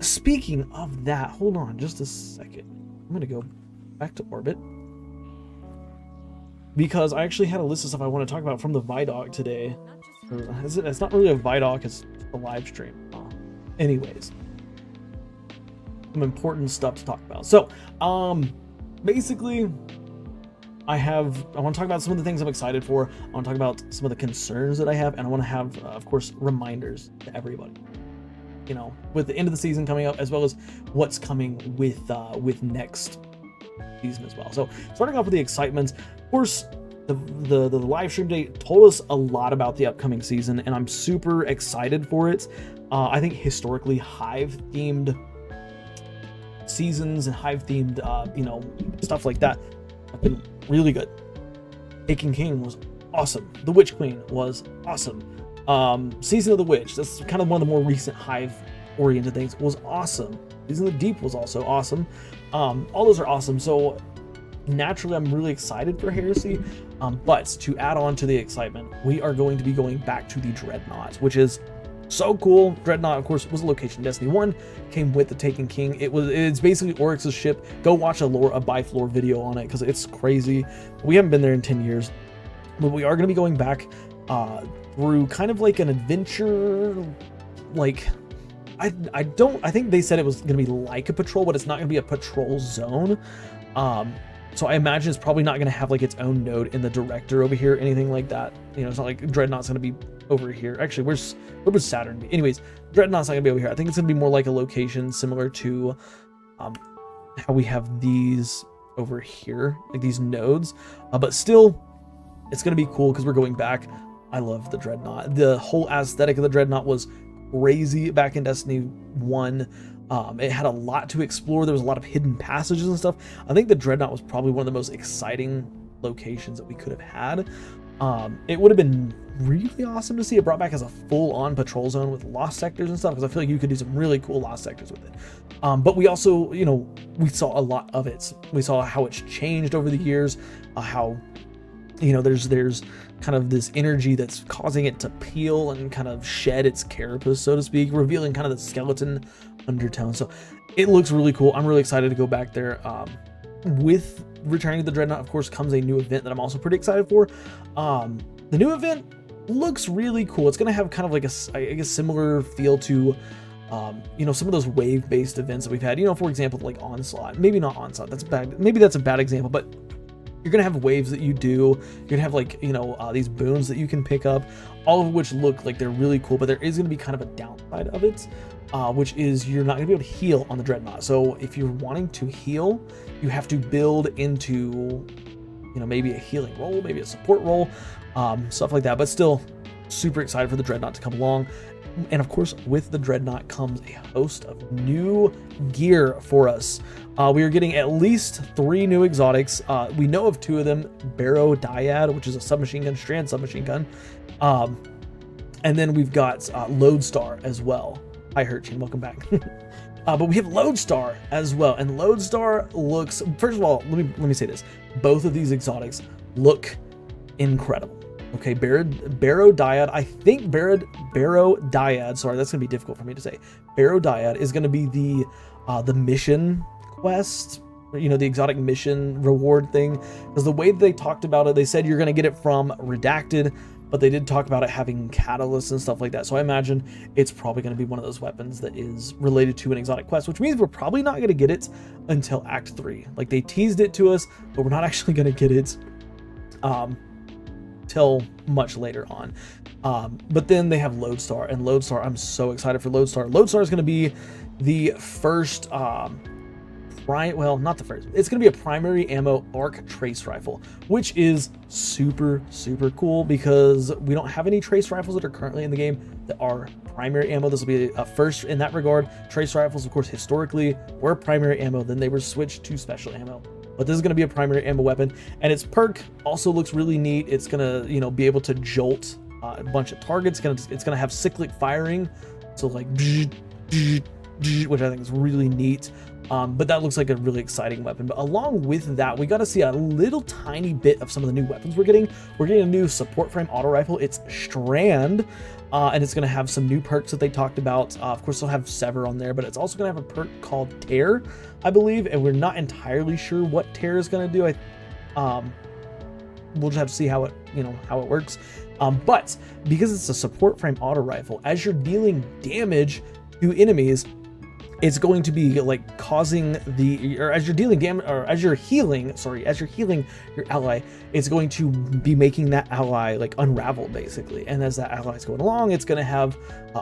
speaking of that, hold on just a second. I'm going to go back to orbit, because I actually had a list of stuff I want to talk about from the Vidoc today. It's not really a Vidoc, it's a live stream. Anyways, some important stuff to talk about. So, basically, I want to talk about some of the things I'm excited for. I want to talk about some of the concerns that I have, and I want to have, of course, reminders to everybody. You know, with the end of the season coming up, as well as what's coming with next season as well. So, starting off with the excitement, of course, the live stream day told us a lot about the upcoming season, and I'm super excited for it. I think historically Hive themed seasons and Hive themed stuff like that have been really good. Taken King was awesome. The Witch Queen was awesome. Season of the Witch, that's kind of one of the more recent Hive oriented things, was awesome. Season of the Deep was also awesome. All those are awesome. So naturally I'm really excited for Heresy, but to add on to the excitement, we are going to be going back to the Dreadnought, which is so cool. Dreadnought, of course, was a location in Destiny 1, came with the Taken King. It's basically Oryx's ship. Go watch a by-floor video on it, because it's crazy. We haven't been there in 10 years, but we are going to be going back through kind of like an adventure, like I think they said it was going to be like a patrol, but it's not going to be a patrol zone. So I imagine it's probably not going to have like its own node in the director over here, anything like that. You know, it's not like Dreadnought's going to be over here. Actually, where would Saturn be? Anyways, Dreadnought's not going to be over here. I think it's going to be more like a location similar to how we have these over here, like these nodes. But still, it's going to be cool because we're going back. I love the Dreadnought. The whole aesthetic of the Dreadnought was crazy back in Destiny 1. It had a lot to explore. There was a lot of hidden passages and stuff. I think the Dreadnought was probably one of the most exciting locations that we could have had. It would have been really awesome to see it brought back as a full-on patrol zone with lost sectors and stuff, because I feel like you could do some really cool lost sectors with it. But we also, we saw a lot of it. We saw how it's changed over the years, how, there's kind of this energy that's causing it to peel and kind of shed its carapace, so to speak, revealing kind of the skeleton undertone. So it looks really cool. I'm really excited to go back there. With returning to the Dreadnought, of course, comes a new event that I'm also pretty excited for. The new event looks really cool. It's going to have kind of like a similar feel to some of those wave-based events that we've had, for example, like Onslaught. Maybe not Onslaught, that's bad. Maybe that's a bad example, but you're gonna have waves that you do. You're gonna have like these boons that you can pick up, all of which look like they're really cool. But there is gonna be kind of a downside of it, which is you're not gonna be able to heal on the Dreadnought. So if you're wanting to heal, you have to build into maybe a healing role, maybe a support role, stuff like that. But still, super excited for the Dreadnought to come along. And of course, with the Dreadnought comes a host of new gear for us. We are getting at least 3 new exotics. We know of 2 of them: Barrow Dyad, which is a submachine gun, strand submachine gun. And then we've got Lodestar as well. Hi, Hurchin, welcome back. But we have Lodestar as well. And Lodestar looks, first of all, let me say this. Both of these exotics look incredible. Okay, Barrow Dyad. I think Barrow Dyad. Sorry, that's gonna be difficult for me to say. Barrow Dyad is gonna be the mission quest, the exotic mission reward thing. Because the way they talked about it, they said you're gonna get it from Redacted, but they did talk about it having catalysts and stuff like that. So I imagine it's probably gonna be one of those weapons that is related to an exotic quest, which means we're probably not gonna get it until Act 3. Like, they teased it to us, but we're not actually gonna get it till much later on. But then they have Lodestar, and Lodestar, I'm so excited for Lodestar. Lodestar is going to be the first not the first, it's going to be a primary ammo arc trace rifle, which is super cool because we don't have any trace rifles that are currently in the game that are primary ammo. This will be a first in that regard. Trace rifles, of course, historically were primary ammo, then they were switched to special ammo. But this is going to be a primary ammo weapon, and its perk also looks really neat. It's going to, be able to jolt a bunch of targets. It's going to have cyclic firing, so like which I think is really neat. But that looks like a really exciting weapon. But along with that, we got to see a little tiny bit of some of the new weapons we're getting. We're getting a new support frame auto rifle. It's Strand, and it's going to have some new perks that they talked about. Of course, they'll have Sever on there, but it's also going to have a perk called Tear, I believe, and we're not entirely sure what Tear is going to do. We'll just have to see how it works. But because it's a support frame auto rifle, as you're dealing damage to enemies, it's going to be like causing as you're dealing damage, or as you're healing your ally, it's going to be making that ally like unravel basically. And as that ally is going along, it's going to have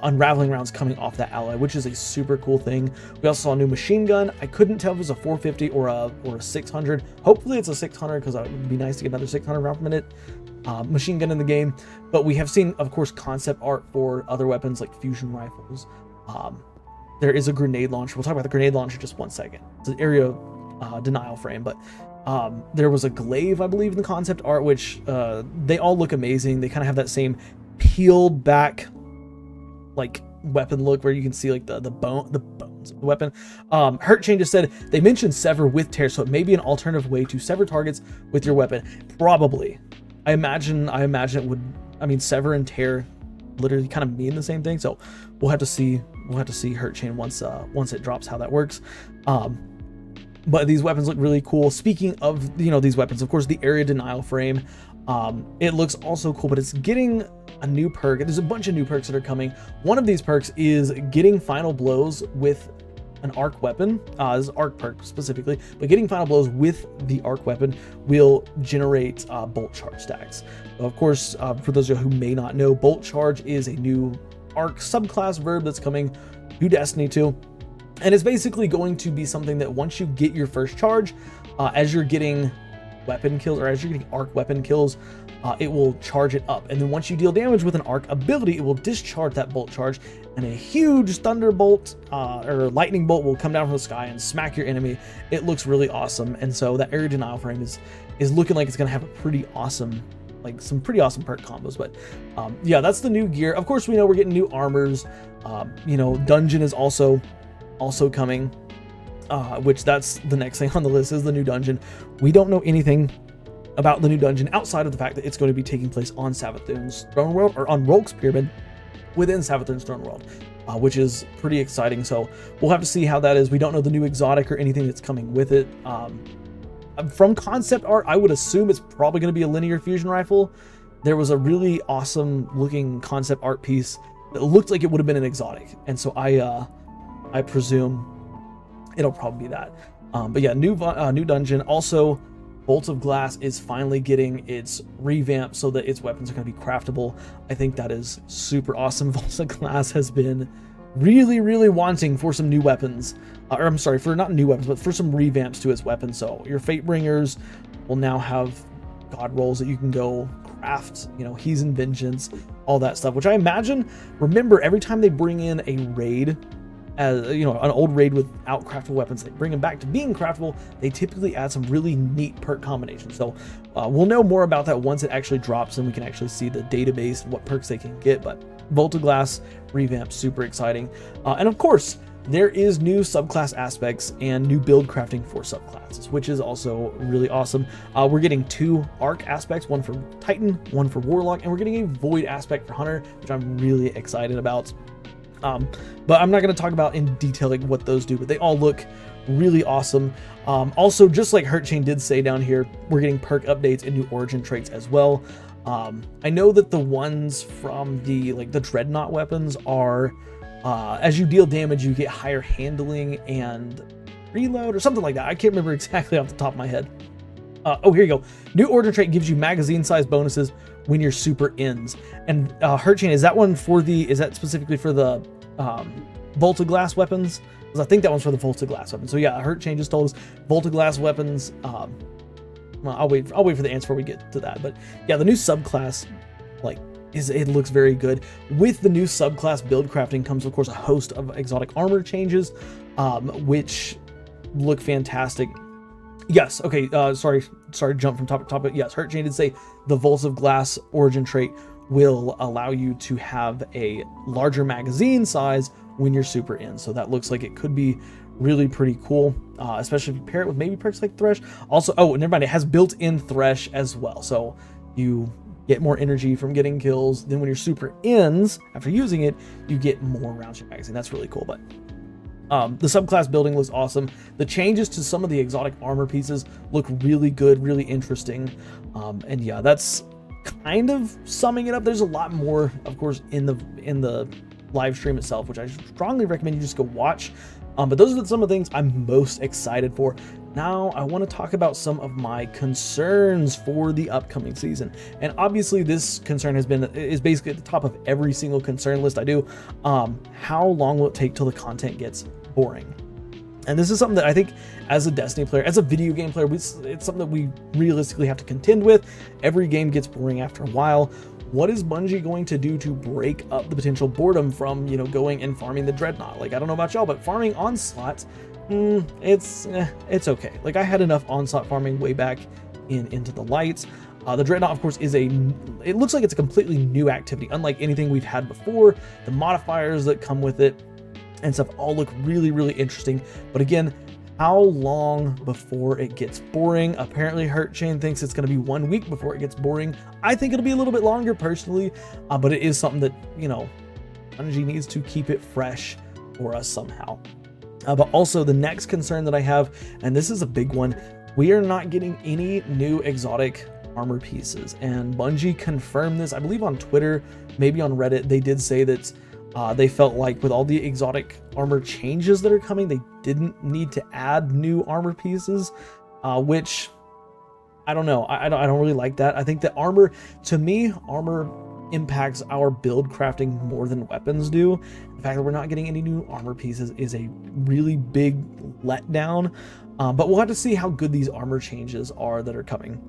unraveling rounds coming off that ally, which is a super cool thing. We also saw a new machine gun. I couldn't tell if it was a 450 or a 600. Hopefully it's a 600, because it would be nice to get another 600 round per minute machine gun in the game. But we have seen, of course, concept art for other weapons like fusion rifles. There is a grenade launcher. We'll talk about the grenade launcher in just 1 second. It's an area denial frame, but there was a glaive, I believe, in the concept art, which they all look amazing. They kind of have that same peeled back like weapon look, where you can see like the bones of the weapon. Hurt Chain just said they mentioned Sever with Tear, so it may be an alternative way to sever targets with your weapon. Probably. I imagine it would. I mean, Sever and Tear literally kind of mean the same thing, so we'll have to see. We'll have to see Hurt Chain once it drops how that works. But these weapons look really cool. Speaking of these weapons, of course, the area denial frame, it looks also cool, but it's getting a new perk. There's a bunch of new perks that are coming. One of these perks is getting final blows with an arc weapon. This is arc perk specifically, but getting final blows with the arc weapon will generate bolt charge stacks. Of course, for those of you who may not know, bolt charge is a new arc subclass verb that's coming to Destiny 2, and it's basically going to be something that once you get your first charge, as you're getting weapon kills, or as you're getting arc weapon kills, it will charge it up, and then once you deal damage with an arc ability, it will discharge that bolt charge, and a huge thunderbolt or lightning bolt will come down from the sky and smack your enemy. It looks really awesome, and so that area denial frame is looking like it's going to have a pretty awesome, like some pretty awesome perk combos. But yeah, that's the new gear. Of course, we know we're getting new armors. Dungeon is also coming, which that's the next thing on the list, is the new dungeon. We don't know anything about the new dungeon outside of the fact that it's going to be taking place on Savathun's Throne World, or on Rolk's Pyramid within Savathun's Throne World, which is pretty exciting. So we'll have to see how that is. We don't know the new exotic or anything that's coming with it. From concept art, I would assume it's probably going to be a linear fusion rifle. There was a really awesome looking concept art piece that looked like it would have been an exotic, and so I presume it'll probably be that. But yeah, new dungeon. Also, Bolt of Glass is finally getting its revamp so that its weapons are going to be craftable. I think that is super awesome. Bolt of Glass has been really wanting for some new weapons, or I'm sorry, for not new weapons, but for some revamps to its weapons. So your Fatebringers will now have god rolls that you can go craft, He's in Vengeance, all that stuff, which I imagine, remember, every time they bring in a raid, as an old raid without craftable weapons, they bring them back to being craftable. They typically add some really neat perk combinations. So we'll know more about that once it actually drops and we can actually see the database and what perks they can get. But Bolt of Glass revamp, super exciting. And of course, there is new subclass aspects and new build crafting for subclasses, which is also really awesome. We're getting 2 arc aspects, one for Titan, one for Warlock, and we're getting a Void aspect for Hunter, which I'm really excited about. But I'm not going to talk about in detail like what those do, but they all look really awesome. Also, just like Hurt Chain did say down here, we're getting perk updates and new origin traits as well. I know that the ones from the Dreadnought weapons are, as you deal damage, you get higher handling and reload or something like that. I can't remember exactly off the top of my head. Oh, here you go. New origin trait gives you magazine size bonuses when your super ends. And Hurt Chain, is that specifically for the Bolt of Glass weapons? Because I think that one's for the Bolt of Glass weapons. So yeah, Hurt Chain just told us Bolt of Glass weapons. Well, I'll wait for the answer before we get to that. But yeah, the new subclass, it looks very good. With the new subclass build crafting comes, of course, a host of exotic armor changes, which look fantastic. Yes, okay, sorry, jump from topic to topic. Yes, Hurt Chain did say the Vaults of Glass origin trait will allow you to have a larger magazine size when you're super in. So that looks like it could be really pretty cool, especially if you pair it with maybe perks like Thresh. Also, oh, never mind, it has built-in Thresh as well. So you get more energy from getting kills. Then when you're super ins, after using it, you get more rounds in your magazine. That's really cool. But the subclass building looks awesome. The changes to some of the exotic armor pieces look really good, really interesting. And yeah, that's kind of summing it up. There's a lot more, of course, in the live stream itself, which I strongly recommend you just go watch. But those are some of the things I'm most excited for. Now I want to talk about some of my concerns for the upcoming season. And obviously this concern is basically at the top of every single concern list I do. How long will it take till the content gets boring? And this is something that I think as a Destiny player, as a video game player, it's something that we realistically have to contend with. Every game gets boring after a while. What is Bungie going to do to break up the potential boredom from, you know, going and farming the Dreadnought? Like, I don't know about y'all, but farming Onslaught, it's okay. Like, I had enough Onslaught farming way back in Into the Light. The Dreadnought, of course, it looks like it's a completely new activity, unlike anything we've had before. The modifiers that come with it and stuff all look really, really interesting. But again, how long before it gets boring? Apparently Hurt Chain thinks it's going to be 1 week before it gets boring. I think it'll be a little bit longer personally, but it is something that, you know, Bungie needs to keep it fresh for us somehow. But also the next concern that I have, and this is a big one, we are not getting any new exotic armor pieces. And Bungie confirmed this, I believe on Twitter, maybe on Reddit. They did say that they felt like with all the exotic armor changes that are coming, they didn't need to add new armor pieces, which I don't know. I don't really like that. I think that armor, to me, armor impacts our build crafting more than weapons do. The fact that we're not getting any new armor pieces is a really big letdown, but we'll have to see how good these armor changes are that are coming.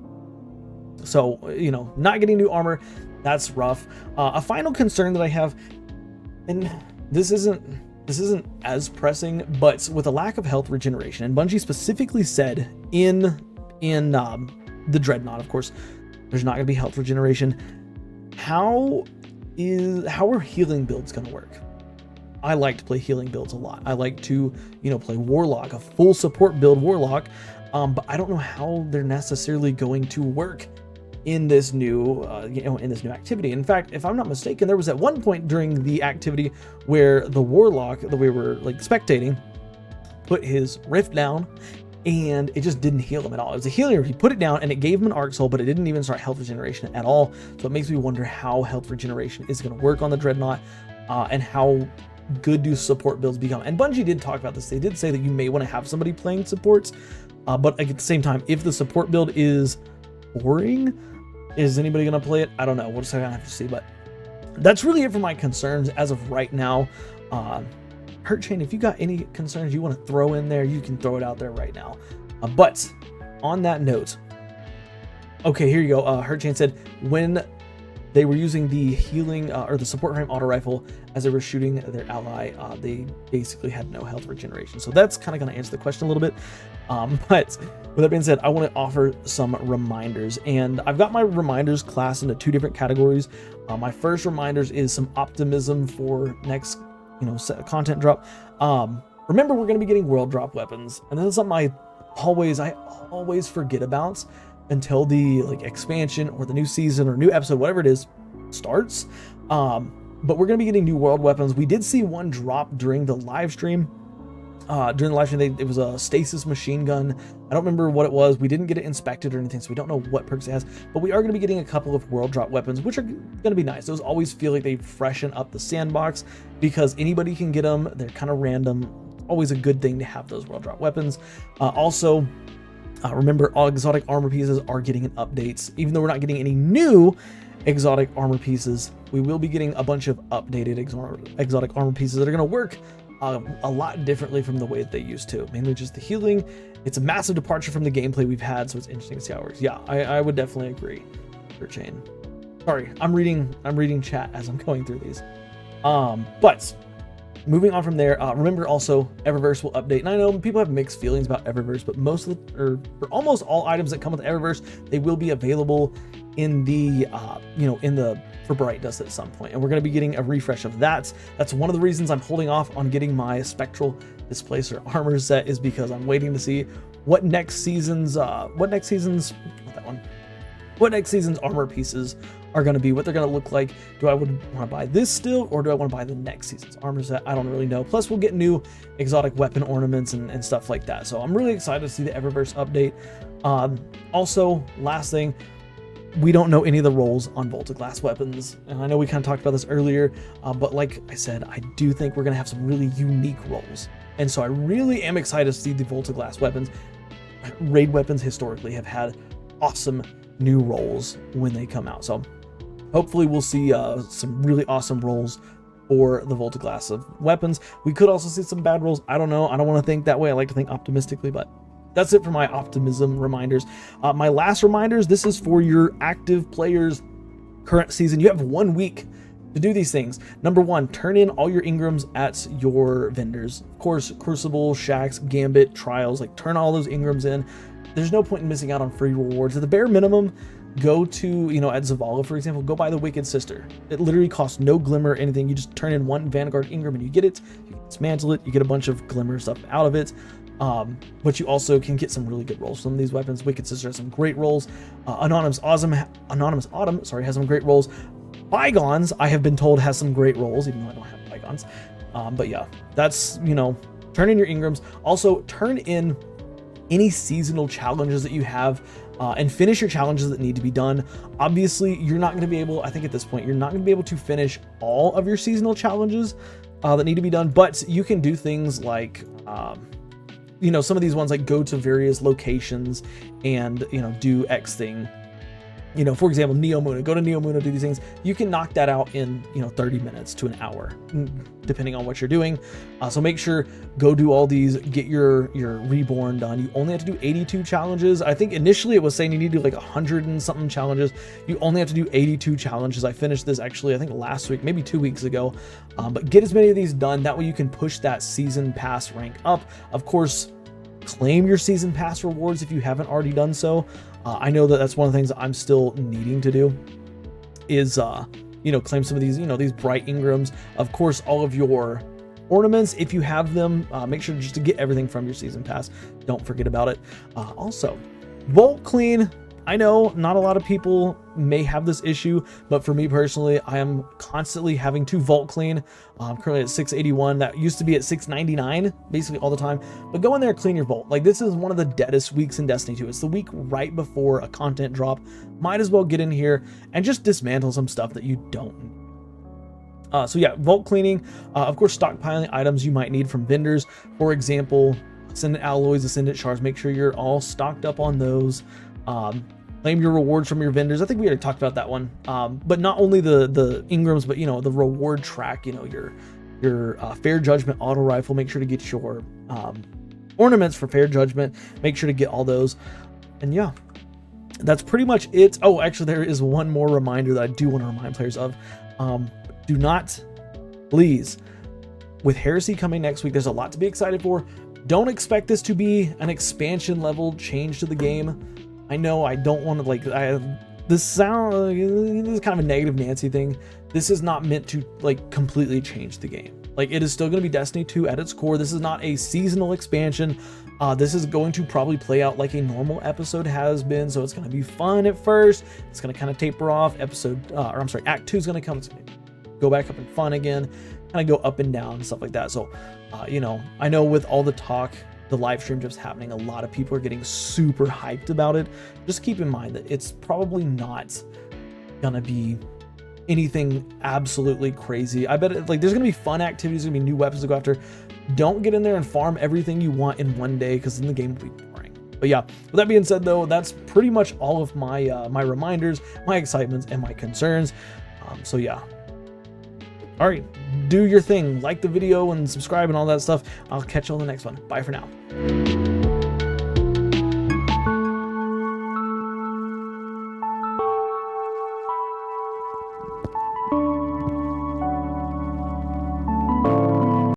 So, you know, not getting new armor, that's rough. A final concern that I have, and this isn't as pressing, but with a lack of health regeneration, and Bungie specifically said in the Dreadnought, of course, there's not going to be health regeneration. How are healing builds going to work? I like to play healing builds a lot. I like to, you know, play Warlock, a full support build Warlock, but I don't know how they're necessarily going to work in this new activity. In fact, if I'm not mistaken, there was at one point during the activity where the Warlock that we were like spectating put his rift down and it just didn't heal him at all. It was a healing, he put it down and it gave him an arc soul, but it didn't even start health regeneration at all. So it makes me wonder how health regeneration is going to work on the Dreadnought, and how good do support builds become. And Bungie did talk about this. They did say that you may want to have somebody playing supports, but at the same time, if the support build is boring, is anybody going to play it? I don't know. We'll just have to see. But that's really it for my concerns as of right now. Hurt Chain, if you got any concerns you want to throw in there, you can throw it out there right now. But on that note, okay, here you go. Hurt Chain said when they were using the healing or the support frame auto rifle as they were shooting their ally, they basically had no health regeneration. So that's kind of going to answer the question a little bit. But with that being said, I want to offer some reminders, and I've got my reminders class into two different categories. My first reminders is some optimism for next, content drop. Remember, we're going to be getting world drop weapons, and this is something I always forget about until the expansion or the new season or new episode, whatever it is, starts. But we're going to be getting new world weapons. We did see one drop during the live stream. It was a stasis machine gun. I don't remember what it was. We didn't get it inspected or anything, so we don't know what perks it has. But we are going to be getting a couple of world drop weapons, which are going to be nice. Those always feel like they freshen up the sandbox because anybody can get them. They're kind of random. Always a good thing to have those world drop weapons. Also, remember, all exotic armor pieces are getting an updates. Even though we're not getting any new exotic armor pieces, we will be getting a bunch of updated exotic armor pieces that are going to work a lot differently from the way that they used to. Mainly just the healing. It's a massive departure from the gameplay we've had, so it's interesting to see how it works. Yeah, I would definitely agree. For Chain. Sorry, I'm reading chat as I'm going through these. But moving on from there, remember also Eververse will update, and I know people have mixed feelings about Eververse, but most of the, or for almost all items that come with Eververse, they will be available in the for Bright Dust at some point, and we're going to be getting a refresh of that. That's one of the reasons I'm holding off on getting my Spectral Displacer armor set, is because I'm waiting to see what next season's armor pieces are going to be, what they're going to look like. Do I want to buy this still, or do I want to buy the next season's armor set? I don't really know. Plus, we'll get new exotic weapon ornaments and stuff like that. So I'm really excited to see the Eververse update. Also, last thing, we don't know any of the roles on Volta Glass weapons. And I know we kind of talked about this earlier, but like I said, I do think we're going to have some really unique roles. And so I really am excited to see the Volta Glass weapons. Raid weapons historically have had awesome new roles when they come out. So hopefully we'll see some really awesome roles for the Volta Glass of weapons. We could also see some bad roles. I don't know. I don't want to think that way. I like to think optimistically, but that's it for my optimism reminders. My last reminders, this is for your active players current season. You have 1 week to do these things. Number one, turn in all your Ingrams at your vendors. Of course, Crucible, Shax, Gambit, Trials, like turn all those Ingrams in. There's no point in missing out on free rewards. At the bare minimum, go to, at Zavala, for example, go buy the Wicked Sister. It literally costs no glimmer or anything. You just turn in 1 Vanguard Ingram and you get it. You can dismantle it. You get a bunch of glimmer stuff out of it. But you also can get some really good rolls from these weapons. Wicked Sister has some great rolls. Anonymous Autumn has some great rolls. Bygones, I have been told, has some great rolls, even though I don't have Bygones. But yeah, that's, turn in your Ingrams. Also, turn in any seasonal challenges that you have, and finish your challenges that need to be done. Obviously, you're not going to be able, I think at this point, you're not going to be able to finish all of your seasonal challenges that need to be done, but you can do things like, some of these ones, like go to various locations and, do X thing. For example, Neomuna, go to Neomuna, do these things. You can knock that out in, 30 minutes to an hour, depending on what you're doing. So make sure, go do all these, get your Reborn done. You only have to do 82 challenges. I think initially it was saying you need to do like 100 and something challenges. You only have to do 82 challenges. I finished this actually, I think last week, maybe 2 weeks ago. But get as many of these done. That way you can push that season pass rank up. Of course, claim your season pass rewards if you haven't already done so. I know that that's one of the things that I'm still needing to do is, claim some of these, these bright Ingrams. Of course, all of your ornaments, if you have them, make sure just to get everything from your season pass. Don't forget about it. Also, Vault Clean. I know not a lot of people may have this issue, but for me personally, I am constantly having to Vault Clean. I'm currently at 681. That used to be at 699 basically all the time. But go in there, clean your vault. Like, this is one of the deadest weeks in Destiny 2. It's the week right before a content drop. Might as well get in here and just dismantle some stuff that you don't need. So yeah, vault cleaning. Of course, stockpiling items you might need from vendors. For example, Ascendant Alloys, Ascendant Shards. Make sure you're all stocked up on those. Claim your rewards from your vendors. I think we already talked about that one. But not only the Ingrams, but the reward track. Your Fair Judgment auto rifle. Make sure to get your ornaments for Fair Judgment. Make sure to get all those. And yeah, that's pretty much it. Oh, actually, there is one more reminder that I do want to remind players of. Do not, please, with Heresy coming next week, there's a lot to be excited for. Don't expect this to be an expansion level change to the game. I know I don't want to this is kind of a negative Nancy thing. This is not meant to completely change the game. It is still going to be Destiny 2 at its core. This is not a seasonal expansion. This is going to probably play out like a normal episode has been. So it's going to be fun at first. It's going to kind of taper off. Act 2 is going to come. It's going to go back up and fun again, kind of go up and down and stuff like that. So, I know with all the talk, the live stream just happening, a lot of people are getting super hyped about it. Just keep in mind that it's probably not gonna be anything absolutely crazy. I bet there's gonna be fun activities, gonna be new weapons to go after. Don't get in there and farm everything you want in one day, because then the game will be boring. But yeah, with that being said though, that's pretty much all of my my reminders, my excitements, and my concerns. So yeah. All right, do your thing, like the video and subscribe and all that stuff. I'll catch you on the next one. Bye for now.